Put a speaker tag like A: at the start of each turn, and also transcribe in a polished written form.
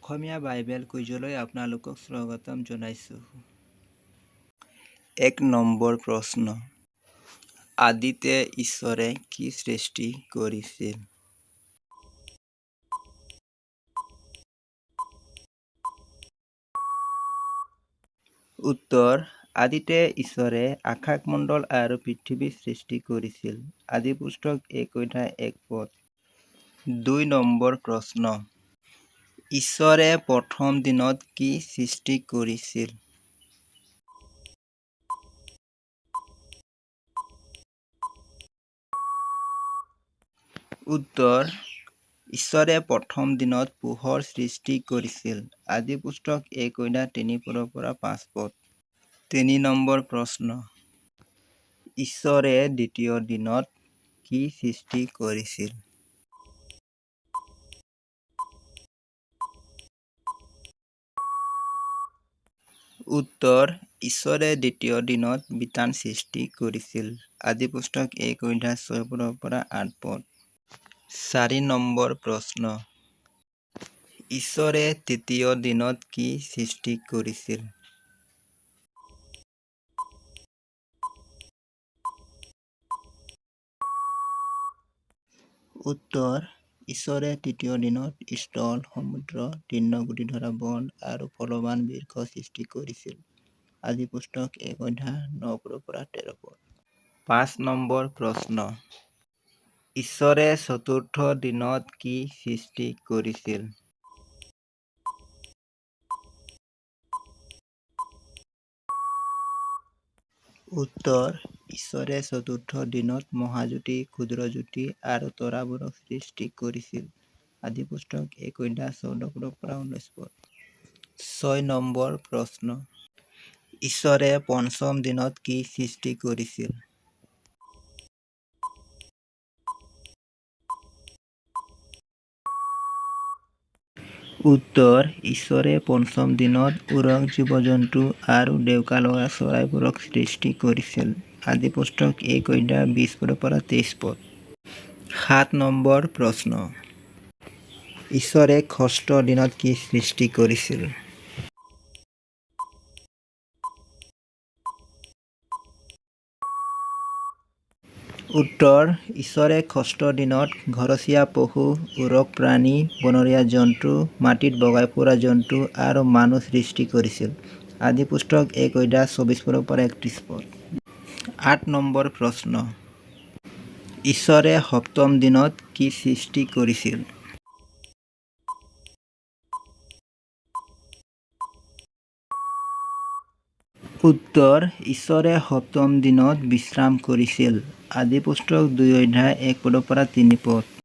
A: অসমীয়া Bible কুইজলৈ আপোনালোকক স্বাগতম জনাইছোঁ। 1 নম্বৰ প্ৰশ্ন। আদিতে ঈশ্বৰে কি সৃষ্টি কৰিছিল? উত্তৰ: আদিতে ঈশ্বৰে আকাশমণ্ডল আৰু পৃথিৱী সৃষ্টি কৰিছিল। আদি পুস্তক 1:1 2 নম্বৰ প্ৰশ্ন। ঈশ্বৰে প্ৰথম দিনত কি সৃষ্টি কৰিছিল? উত্তৰ: ঈশ্বৰে প্ৰথম দিনত পোহৰ সৃষ্টি কৰিছিল। আদি পুস্তক 1:3-5 3 নম্বৰ প্ৰশ্ন। ঈশ্বৰে দ্বিতীয় দিনত কি সৃষ্টি কৰিছিল? উত্তৰ: ঈশ্বৰে দ্বিতীয় দিনত বিধান সৃষ্টি কৰিছিল। আদি পুস্তক 1:6-8 4 নম্বৰ প্ৰশ্ন। ঈশ্বৰে তৃতীয় দিনত কি সৃষ্টি কৰিছিল? উত্তৰ: ঈশ্বৰে তৃতীয় দিনত স্থল, সমুদ্ৰ, তৃণভোজী ধৰা বন আৰু ফলৱান বৃক্ষ সৃষ্টি কৰিছিল। আদি পুস্তক 1:9-13 5 নম্বৰ প্ৰশ্ন। ঈশ্বৰে চতুৰ্থ দিনত কি সৃষ্টি কৰিছিল? উত্তৰ: ঈশ্বৰে চতুৰ্থ দিনত মহাজ্যোতি, ক্ষুদ্ৰজ্যোতি আৰু তৰাবোৰক সৃষ্টি কৰিছিল। আদি পুস্তক 1:14-19 6 নম্বৰ প্ৰশ্ন। ঈশ্বৰে পঞ্চম দিনত কি সৃষ্টি কৰিছিল? উত্তৰ: ঈশ্বৰে পঞ্চম দিনত উৰক জীৱ-জন্তু আৰু ডেউকা লগা চৰাইবোৰক সৃষ্টি কৰিছিল। আদি পুস্তক 1:20-23 7 নম্বৰ প্ৰশ্ন। ঈশ্বৰে ষষ্ঠ দিনত কি সৃষ্টি কৰিছিল? উত্তৰ: ঈশ্বৰে ষষ্ঠ দিনত ঘৰচীয়া পশু, উৰক প্ৰাণী, বনৰীয়া জন্তু, মাটিত বগাই ফুৰা জন্তু আৰু মানুহ সৃষ্টি কৰিছিল। আদি পুস্তক 1:24-31 8 নম্বৰ প্ৰশ্ন। ঈশ্বৰে সপ্তম দিনত কি সৃষ্টি কৰিছিল? উত্তৰ: ঈশ্বৰে সপ্তম দিনত বিশ্ৰাম কৰিছিল। আদি পুস্তক 2:1-3